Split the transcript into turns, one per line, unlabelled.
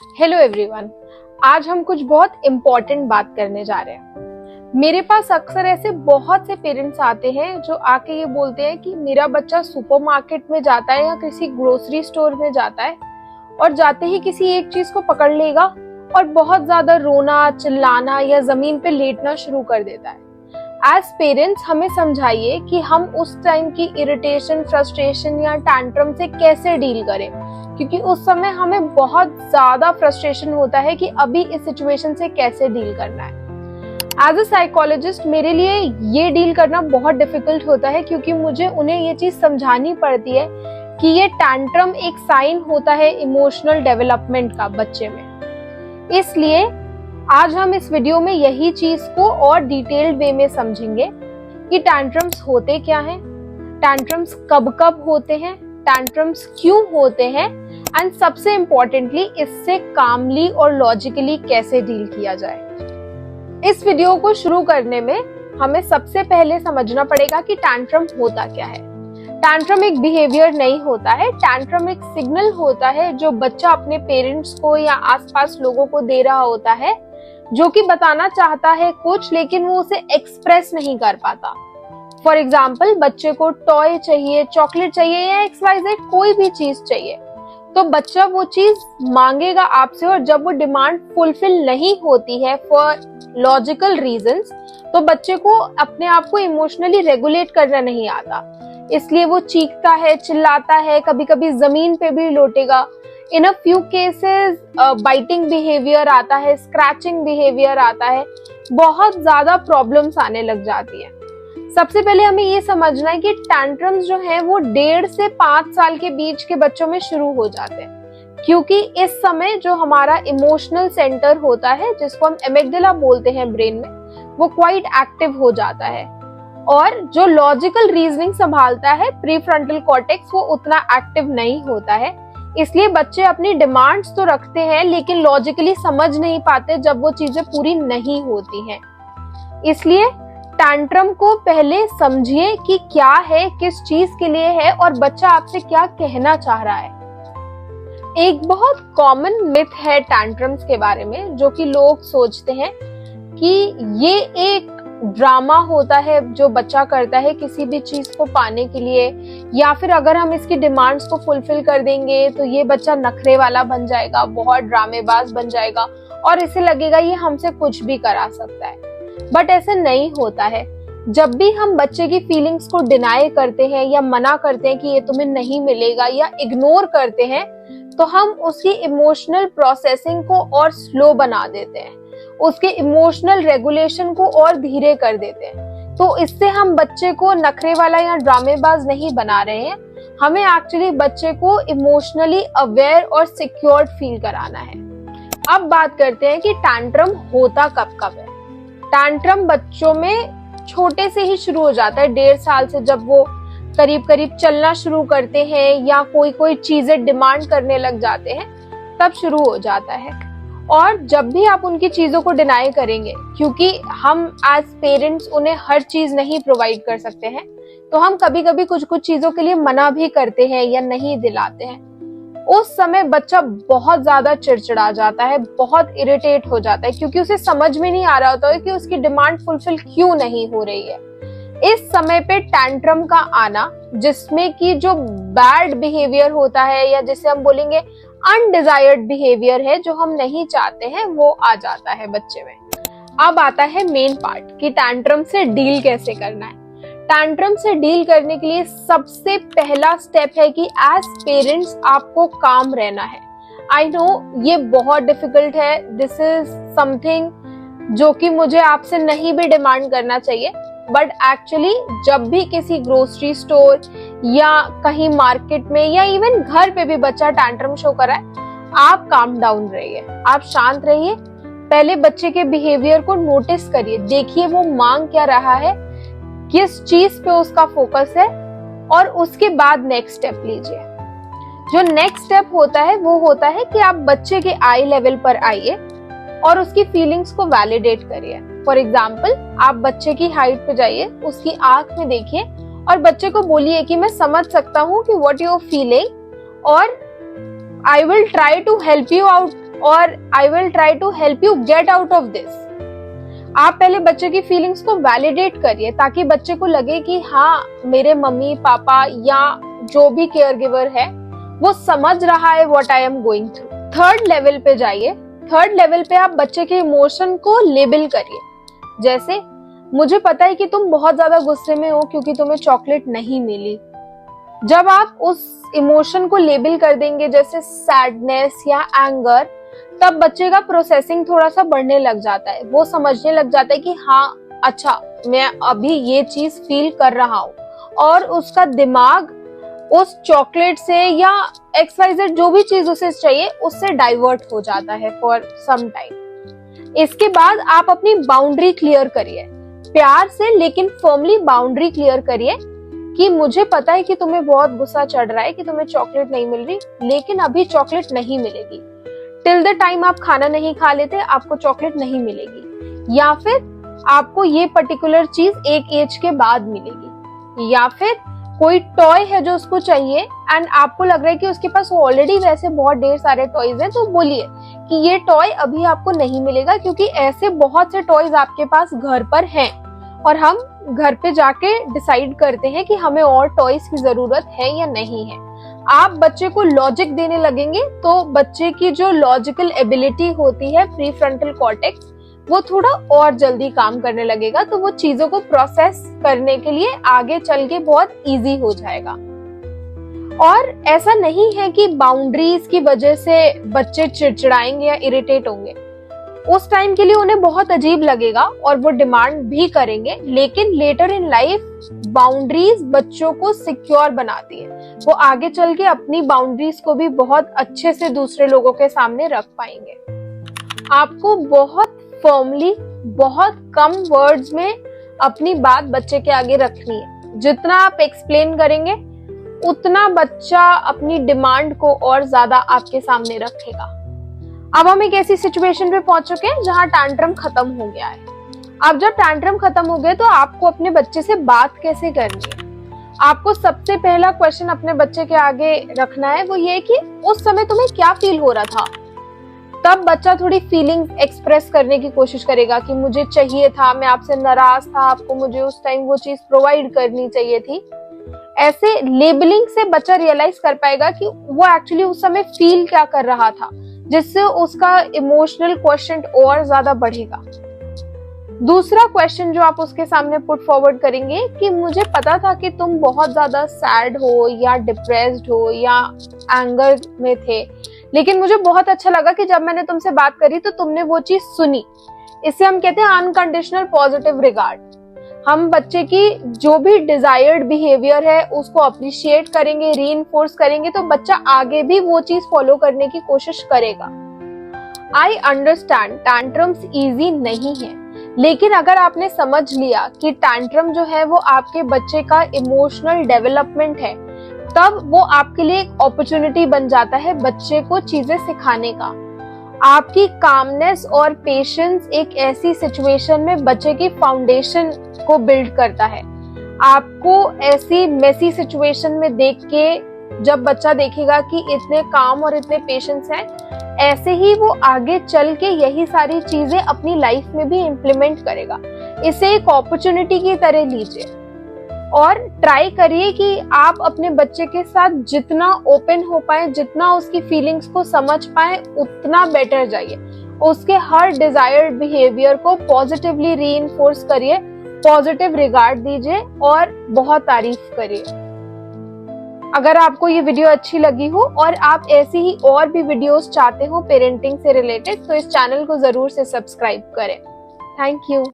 Hello everyone, आज हम कुछ बहुत इम्पोर्टेंट बात करने जा रहे हैं। मेरे पास अक्सर ऐसे बहुत से पेरेंट्स आते हैं जो आके ये बोलते हैं कि मेरा बच्चा सुपरमार्केट में जाता है या किसी ग्रोसरी स्टोर में जाता है और जाते ही किसी एक चीज को पकड़ लेगा और बहुत ज्यादा रोना, चिल्लाना या जमीन पे लेटना शुरू कर देता है। एज पेरेंट्स हमें समझाइए कि हम उस टाइम की इरिटेशन, फ्रस्ट्रेशन या टैंट्रम से कैसे डील करें, क्योंकि उस समय हमें बहुत ज्यादा फ्रस्ट्रेशन होता है कि अभी इस सिचुएशन से कैसे डील करना है। एज अ साइकोलॉजिस्ट मेरे लिए ये डील करना बहुत डिफिकल्ट होता है, क्योंकि मुझे उन्हें ये चीज समझानी पड़ती है कि ये टैंट्रम एक साइन होता है इमोशनल डेवलपमेंट का बच्चे में। इसलिए आज हम इस वीडियो में यही चीज को और डिटेल्ड वे में समझेंगे कि टैंट्रम्स होते क्या हैं, टैंट्रम्स कब कब होते हैं, टैंट्रम्स क्यों होते हैं एंड सबसे इम्पोर्टेंटली इससे कामली और लॉजिकली कैसे डील किया जाए। इस वीडियो को शुरू करने में हमें सबसे पहले समझना पड़ेगा कि टैंट्रम होता क्या है। टैंट्रम एक बिहेवियर नहीं होता है, टैंट्रम एक सिग्नल होता है जो बच्चा अपने पेरेंट्स को या आसपास लोगों को दे रहा होता है, जो कि बताना चाहता है कुछ लेकिन वो उसे एक्सप्रेस नहीं कर पाता। फॉर एग्जाम्पल, बच्चे को टॉय चाहिए, चॉकलेट चाहिए या XYZ कोई भी चीज चाहिए, तो बच्चा वो चीज मांगेगा आपसे और जब वो डिमांड फुलफिल नहीं होती है फॉर लॉजिकल रीजंस, तो बच्चे को अपने आप को इमोशनली रेगुलेट करना नहीं आता, इसलिए वो चीखता है, चिल्लाता है, कभी कभी जमीन पे भी लोटेगा। In a few cases biting behaviour आता है, स्क्रैचिंग बिहेवियर आता है, बहुत ज्यादा प्रॉब्लम्स आने लग जाती है। सबसे पहले हमें ये समझना है कि टैंट्रम्स जो है वो 1.5 से 5 साल के बीच के बच्चों में शुरू हो जाते हैं, क्योंकि इस समय जो हमारा इमोशनल सेंटर होता है, जिसको हम एमिगडाला बोलते हैं ब्रेन में, वो क्वाइट एक्टिव हो जाता है और जो लॉजिकल रीजनिंग संभालता है प्रीफ्रंटल कॉर्टेक्स, वो उतना एक्टिव नहीं होता है। इसलिए बच्चे अपनी डिमांड्स तो रखते हैं लेकिन लॉजिकली समझ नहीं पाते जब वो चीजें पूरी नहीं होती हैं। इसलिए टैंट्रम को पहले समझिए कि क्या है, किस चीज के लिए है और बच्चा आपसे क्या कहना चाह रहा है। एक बहुत कॉमन मिथ है टैंट्रम्स के बारे में, जो कि लोग सोचते हैं कि ये एक ड्रामा होता है जो बच्चा करता है किसी भी चीज को पाने के लिए, या फिर अगर हम इसकी डिमांड्स को फुलफिल कर देंगे तो ये बच्चा नखरे वाला बन जाएगा, बहुत ड्रामेबाज बन जाएगा और इसे लगेगा ये हमसे कुछ भी करा सकता है। बट ऐसे नहीं होता है। जब भी हम बच्चे की फीलिंग्स को डिनाई करते हैं या मना करते हैं कि ये तुम्हें नहीं मिलेगा या इग्नोर करते हैं, तो हम उसकी इमोशनल प्रोसेसिंग को और स्लो बना देते हैं, उसके इमोशनल रेगुलेशन को और धीरे कर देते हैं। तो इससे हम बच्चे को नखरे वाला या ड्रामेबाज नहीं बना रहे हैं, हमें एक्चुअली बच्चे को इमोशनली अवेयर और सिक्योर्ड फील कराना है। अब बात करते हैं कि टैंट्रम होता कब कब है। टैंट्रम बच्चों में छोटे से ही शुरू हो जाता है, 1.5 साल से जब वो करीब करीब चलना शुरू करते हैं या कोई चीजें डिमांड करने लग जाते हैं, तब शुरू हो जाता है। और जब भी आप उनकी चीजों को डिनाई करेंगे, क्योंकि हम एज पेरेंट्स उन्हें हर चीज नहीं प्रोवाइड कर सकते हैं, तो हम कभी कभी कुछ चीजों के लिए मना भी करते हैं या नहीं दिलाते हैं। उस समय बच्चा बहुत ज्यादा चिड़चिड़ा जाता है, बहुत इरिटेट हो जाता है, क्योंकि उसे समझ में नहीं आ रहा होता है कि उसकी डिमांड फुलफिल क्यों नहीं हो रही है। इस समय पे टैंट्रम का आना, जिसमें कि जो बैड बिहेवियर होता है या जिसे हम बोलेंगे अनडिजायर्ड बिहेवियर है, जो हम नहीं चाहते हैं, वो आ जाता है बच्चे में। अब आता है मेन पार्ट कि टैंट्रम से डील कैसे करना है। टैंट्रम से डील करने के लिए सबसे पहला स्टेप है कि एज पेरेंट्स आपको काम रहना है। आई नो ये बहुत डिफिकल्ट है, दिस इज समथिंग जो कि मुझे आपसे नहीं भी डिमांड करना चाहिए, बट एक्चुअली जब भी किसी ग्रोसरी स्टोर या कहीं मार्केट में या इवन घर पे भी बच्चा टैंट्रम शो कर रहा है, आप काम डाउन रहिए, आप शांत रहिए। पहले बच्चे के बिहेवियर को नोटिस करिए, देखिए वो मांग क्या रहा है, किस चीज पे उसका फोकस है, और उसके बाद नेक्स्ट स्टेप लीजिए। जो नेक्स्ट स्टेप होता है वो होता है कि आप बच्चे के आई लेवल पर आइए और उसकी फीलिंग्स को वैलिडेट करिए। फॉर एग्जाम्पल, आप बच्चे की हाइट पे जाइए, उसकी आंख में देखिए और बच्चे को बोलिए कि मैं समझ सकता हूँ कि व्हाट यू आर फीलिंग और I will try to help you out और I will try to help you get out of this. आप पहले बच्चे की फीलिंग्स को वैलिडेट करिए ताकि बच्चे को लगे कि हाँ, मेरे मम्मी पापा या जो भी केयर गिवर है वो समझ रहा है what I am going through. Third level पे जाइए। थर्ड लेवल पे आप बच्चे के इमोशन को लेबल करिए। जैसे, मुझे पता है कि तुम बहुत ज्यादा गुस्से में हो क्योंकि तुम्हें चॉकलेट नहीं मिली। जब आप उस इमोशन को लेबल कर देंगे जैसे सैडनेस या एंगर, तब बच्चे का प्रोसेसिंग थोड़ा सा बढ़ने लग जाता है। वो समझने लग जाता है कि हाँ, अच्छा, मैं अभी ये चीज फील कर रहा हूँ, और उसका दिमाग उस चॉकलेट से या XYZ जो भी चीज उसे चाहिए उससे डाइवर्ट हो जाता है फॉर सम टाइम। इसके बाद आप अपनी बाउंड्री क्लियर करिए, प्यार से लेकिन फर्मली बाउंड्री क्लियर करिए कि मुझे पता है कि तुम्हें बहुत गुस्सा चढ़ रहा है कि तुम्हें चॉकलेट नहीं मिल रही, लेकिन अभी चॉकलेट नहीं मिलेगी। टिल द टाइम आप खाना नहीं खा लेते आपको चॉकलेट नहीं मिलेगी, या फिर आपको ये पर्टिकुलर चीज एक एज के बाद मिलेगी, या फिर कोई टॉय है जो उसको चाहिए एंड आपको लग रहा है कि उसके पास ऑलरेडी वैसे बहुत ढेर सारे टॉयज हैं, तो बोलिए कि ये टॉय अभी आपको नहीं मिलेगा क्योंकि ऐसे बहुत से टॉयज आपके पास घर पर हैं और हम घर पे जाके डिसाइड करते हैं कि हमें और टॉयज की जरूरत है या नहीं है। आप बच्चे को लॉजिक देने लगेंगे तो बच्चे की जो लॉजिकल एबिलिटी होती है प्री फ्रंटल कॉर्टेक्स, वो थोड़ा और जल्दी काम करने लगेगा, तो वो चीजों को प्रोसेस करने के लिए आगे चल के बहुत इजी हो जाएगा। और ऐसा नहीं है कि बाउंड्रीज की वजह से बच्चे चिड़चिड़ाएंगे या इरिटेट होंगे। उस टाइम के लिए उन्हें बहुत अजीब लगेगा और वो डिमांड भी करेंगे, लेकिन लेटर इन लाइफ बाउंड्रीज बच्चों को सिक्योर बनाती है। वो आगे चल के अपनी बाउंड्रीज को भी बहुत अच्छे से दूसरे लोगों के सामने रख पाएंगे। आपको बहुत फर्मली, बहुत कम वर्ड्स में अपनी बात बच्चे के आगे रखनी है। जितना आप एक्सप्लेन करेंगे उतना बच्चा अपनी डिमांड को और ज्यादा आपके सामने रखेगा। अब हम एक ऐसी सिचुएशन पे पहुंच चुके हैं जहां टैंट्रम खत्म हो गया है। अब जब टैंट्रम खत्म हो गया तो आपको अपने बच्चे से बात कैसे करनी है? आपको सबसे पहला क्वेश्चन अपने बच्चे के आगे रखना है, वो ये कि उस समय तुम्हें क्या फील हो रहा था। तब बच्चा थोड़ी फीलिंग्स एक्सप्रेस करने की कोशिश करेगा कि मुझे चाहिए था, मैं आपसे नाराज था, आपको मुझे उस टाइम वो चीज प्रोवाइड करनी चाहिए थी। ऐसे लेबलिंग से बच्चा रियलाइज कर पाएगा कि वो एक्चुअली उस समय फील क्या कर रहा था, जिससे उसका इमोशनल क्वेश्चन और ज्यादा बढ़ेगा। दूसरा क्वेश्चन जो आप उसके सामने पुट फॉरवर्ड करेंगे कि मुझे पता था कि तुम बहुत ज्यादा सैड हो या डिप्रेस्ड हो या एंगर में थे, लेकिन मुझे बहुत अच्छा लगा कि जब मैंने तुमसे बात करी तो तुमने वो चीज सुनी। इसे हम कहते हैं अनकंडीशनल पॉजिटिव रिगार्ड। हम बच्चे की जो भी डिजायर्ड बिहेवियर है उसको अप्रिशिएट करेंगे, रीइंफोर्स करेंगे, तो बच्चा आगे भी वो चीज फॉलो करने की कोशिश करेगा। आई अंडरस्टैंड टैंट्रम्स इजी नहीं है, लेकिन अगर आपने समझ लिया कि टैंट्रम जो है वो आपके बच्चे का इमोशनल डेवलपमेंट है, तब वो आपके लिए एक अपॉर्चुनिटी बन जाता है बच्चे को चीजें सिखाने का। आपकी कामनेस और पेशेंस एक ऐसी सिचुएशन में बच्चे की फाउंडेशन को बिल्ड करता है। आपको ऐसी मेसी सिचुएशन में देख के जब बच्चा देखेगा कि इतने काम और इतने पेशेंस हैं, ऐसे ही वो आगे चल के यही सारी चीजें अपनी लाइफ में भी इम्प्लीमेंट करेगा। इसे एक अपॉर्चुनिटी की तरह लीजिए और ट्राई करिए कि आप अपने बच्चे के साथ जितना ओपन हो पाए, जितना उसकी फीलिंग्स को समझ पाए, उतना बेटर जाइए। उसके हर डिजायर्ड बिहेवियर को पॉजिटिवली रीइंफोर्स करिए, पॉजिटिव रिगार्ड दीजिए और बहुत तारीफ करिए। अगर आपको ये वीडियो अच्छी लगी हो और आप ऐसी ही और भी वीडियोस चाहते हो पेरेंटिंग से रिलेटेड, तो इस चैनल को जरूर से सब्सक्राइब करें। Thank you.